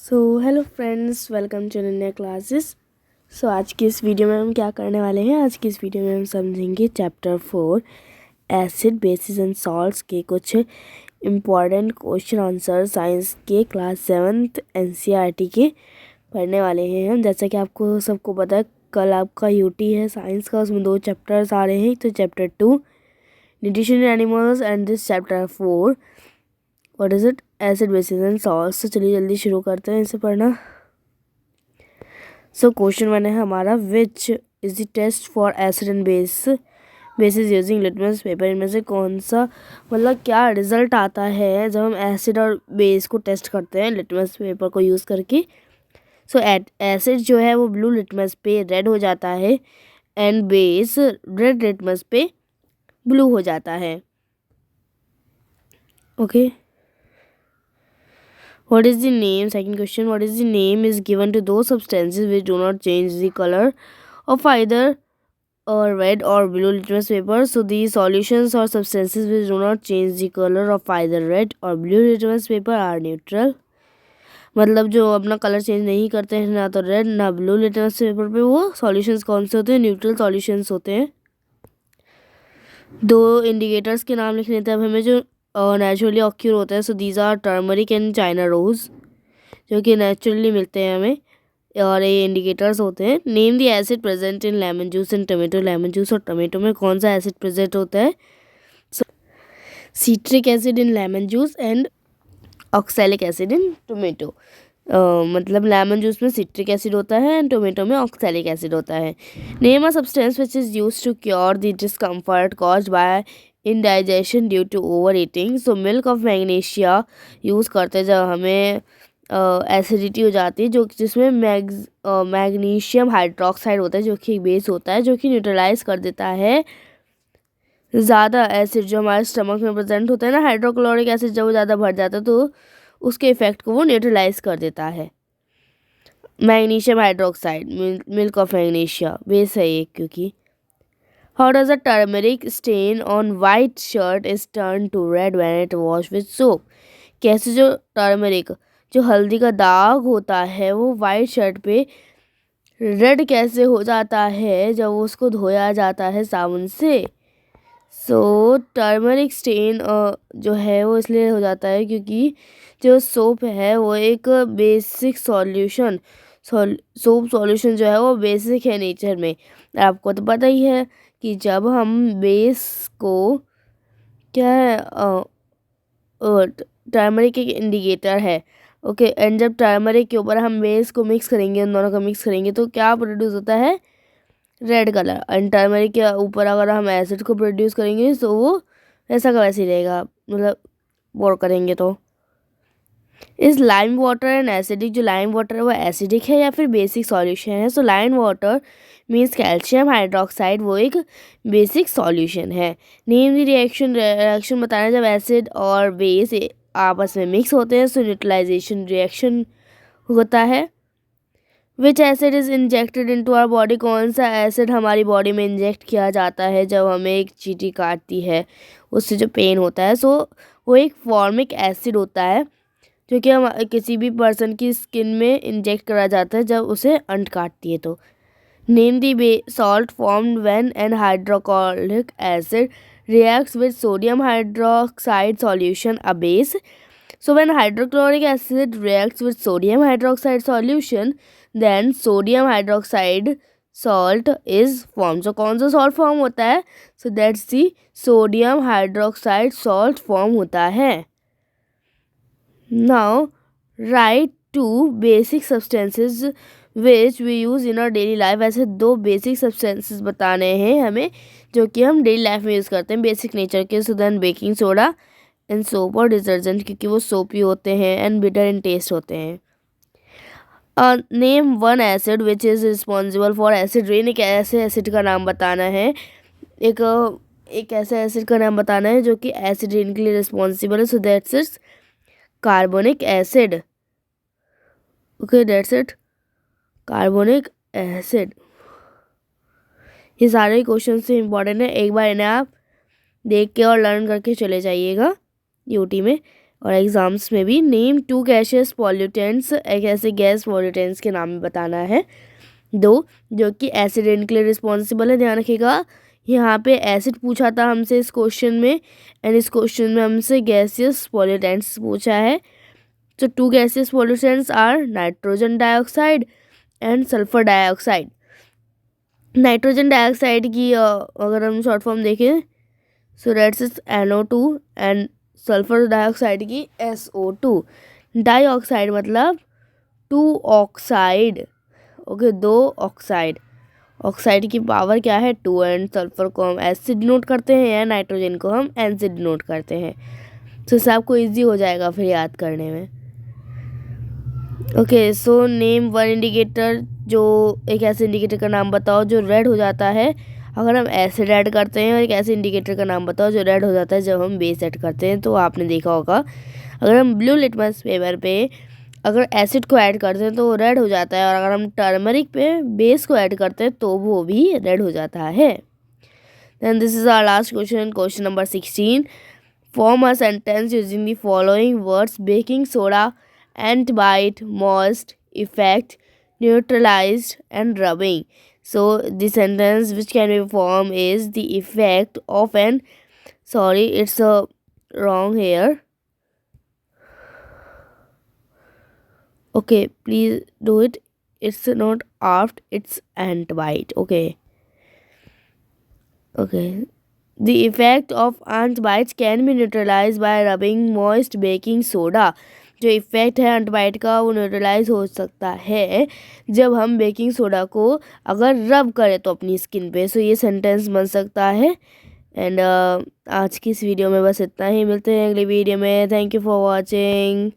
So hello friends, welcome to Naya classes. आज की इस वीडियो में हम क्या करने वाले हैं। आज की इस वीडियो में हम समझेंगे chapter 4 acid basis and salts के कुछ इम्पॉर्टेंट क्वेश्चन आंसर साइंस के क्लास 7th NCERT के पढ़ने वाले हैं हम। जैसा कि आपको सबको पता है, कल आपका यूटी है साइंस का, उसमें 2 चैप्टर्स आ रहे हैं। तो chapter 2 nutrition in animals and this chapter 4 what is it acid basis and salts. तो चलिए जल्दी शुरू करते हैं इसे पढ़ना। क्वेश्चन 1 है हमारा, which is the test for acid and bases using litmus paper. इनमें से कौन सा, मतलब क्या रिजल्ट आता है जब हम एसिड और बेस को टेस्ट करते हैं लिटमस पेपर को यूज़ करके। एसिड जो है वो ब्लू लिटमस पे रेड हो जाता है एंड बेस रेड लिटमस पे ब्लू हो जाता है। Okay, what is the name, second question, what is the name is given to those substances which do not change the color of either red or blue litmus paper? So these solutions or substances which do not change the color of either red or blue litmus paper are neutral। मतलब जो अपना colour change नहीं करते हैं, ना तो red ना blue litmus paper पे, वो सॉल्यूशंस कौन से होते हैं? न्यूट्रल सॉल्यूशंस होते हैं। 2 इंडिकेटर्स के नाम लिखने थे अब हमें जो नेचुरली ऑक्यूर होता है। So these are turmeric and China rose, जो कि नेचुरली मिलते हैं हमें, और ये इंडिकेटर्स होते हैं। Name the acid present in lemon juice and tomato. Lemon juice और टमेटो में कौन सा एसिड प्रेजेंट होता है? Citric acid in lemon juice and oxalic acid in tomato. मतलब लेमन जूस में सिट्रिक एसिड होता है एंड टोमेटो में ऑक्सैलिक एसिड होता है। Name a substance which is use to cure the discomfort caused by indigestion due to over eating. So milk of magnesia use करते हैं जब हमें एसिडिटी हो जाती है, जो जिसमें मैग्नीशियम हाइड्रोक्साइड होता है, जो कि बेस होता है, जो कि न्यूट्रलाइज कर देता है ज़्यादा एसिड जो हमारे स्टमक में प्रेजेंट होता है ना, हाइड्रोक्लोरिक एसिड जब वो ज़्यादा भर जाता है तो उसके इफेक्ट को वो न्यूट्रलाइज कर देता है। Magnesium hydroxide, milk of magnesia base है एक, क्योंकि how does a turmeric stain on white shirt is turn to red when it wash with soap. कैसे जो टर्मरिक, जो हल्दी का दाग होता है, वो वाइट शर्ट पे रेड कैसे हो जाता है जब उसको धोया जाता है साबुन से। टर्मरिक स्टेन जो है वो इसलिए हो जाता है क्योंकि जो सोप है वो एक बेसिक सॉल्यूशन, सोप सॉल्यूशन जो है वो बेसिक है नेचर में। आपको तो पता ही है कि जब हम बेस को, क्या है, टर्मरिक एक इंडिकेटर है, ओके, एंड जब टर्मरिक के ऊपर हम बेस को मिक्स करेंगे, उन दोनों को मिक्स करेंगे तो क्या प्रोड्यूस होता है? Red colour. एंड टर्मरिक के ऊपर अगर हम एसिड को प्रोड्यूस करेंगे तो वो ऐसा का वैसे ही रहेगा, मतलब बोर करेंगे तो। इस लाइम वाटर एंड एसिडिक, जो लाइम वाटर है वो एसिडिक है या फिर बेसिक सॉल्यूशन है? So lime water means calcium hydroxide, वो एक बेसिक सॉल्यूशन है। नेम द रिएक्शन बताना है जब एसिड और बेस आपस में मिक्स होते हैं, सो न्यूट्रलाइजेशन रिएक्शन होता है। Which acid is injected into our body. कौन सा एसिड हमारी बॉडी में इंजेक्ट किया जाता है जब हमें एक चींटी काटती है, उससे जो पेन होता है? वो एक फॉर्मिक एसिड होता है, जो कि हम किसी भी पर्सन की स्किन में इंजेक्ट करा जाता है जब उसे अंट काटती है तो। Name the salt formed when an hydrochloric acid reacts with sodium hydroxide solution a base. So when hydrochloric acid reacts with sodium hydroxide solution, then sodium hydroxide salt is formed. So कौन सा salt form होता है? So that's the sodium hydroxide salt form होता है। Now write 2 basic substances which we use in our daily life। ऐसे 2 basic substances बताने हैं हमें जो कि हम डेली लाइफ में यूज़ करते हैं बेसिक नेचर के। So then baking soda and soap और डिटर्जेंट, क्योंकि वो सोपी होते हैं एंड बिटर इन टेस्ट होते हैं। Name 1 acid which is responsible for acid rain. एक ऐसे एसिड का नाम बताना है, एक ऐसे एसिड का नाम बताना है जो कि एसिड रेन के लिए रिस्पॉन्सिबल है। So that's it's carbonic acid. Okay, that's it, carbonic acid. ये सारे क्वेश्चन से इम्पॉर्टेंट है, एक बार इन्हें आप देख के और लर्न करके चले जाइएगा यूटी में। और एग्ज़ाम्स में भी नेम 2 गैसियस पॉल्यूटेंट्स, एक ऐसे गैस पॉल्यूटेंट्स के नाम बताना है 2 जो कि एसिड के लिए रिस्पॉन्सिबल है। ध्यान रखिएगा यहाँ पे एसिड पूछा था हमसे इस क्वेश्चन में, एंड इस क्वेश्चन में हमसे गैसियस पॉल्यूटेंट्स पूछा है। तो 2 gaseous pollutants are nitrogen dioxide and sulphur dioxide. Nitrogen dioxide की अगर हम शॉर्ट फॉर्म देखें so that's is NO2, and sulphur dioxide की SO2। डाइऑक्साइड मतलब 2 ऑक्साइड, ओके 2 ऑक्साइड। ऑक्साइड की पावर क्या है 2, एंड सल्फर को हम एस से डिनोट करते हैं या नाइट्रोजन को हम N से डिनोट करते हैं। तो इससे आपको ईजी हो जाएगा फिर याद करने में। ओके सो नेम 1 इंडिकेटर, जो एक ऐसे इंडिकेटर का नाम बताओ जो रेड हो जाता है अगर हम एसिड ऐड करते हैं, और एक ऐसे इंडिकेटर का नाम बताओ जो रेड हो जाता है जब हम बेस ऐड करते हैं। तो आपने देखा होगा अगर हम ब्लू लिटमस पेपर पे अगर एसिड को ऐड करते हैं तो वो रेड हो जाता है, और अगर हम टर्मरिक पे बेस को ऐड करते हैं तो वो भी रेड हो जाता है। Then this is our last question, question number 16। Form a sentence using the following words baking soda, antibite, moist, effect, neutralized, and rubbing. So the sentence which can be formed is the effect of an, sorry it's a wrong here, okay please do it, it's not aft, it's antibite, okay. The effect of antibiotics can be neutralized by rubbing moist baking soda. जो effect है antibiotic का वो neutralise हो सकता है जब हम baking soda को अगर रब करें तो अपनी स्किन पे। सो ये सेंटेंस बन सकता है। एंड आज की इस वीडियो में बस इतना ही, मिलते हैं अगली वीडियो में। Thank you for watching.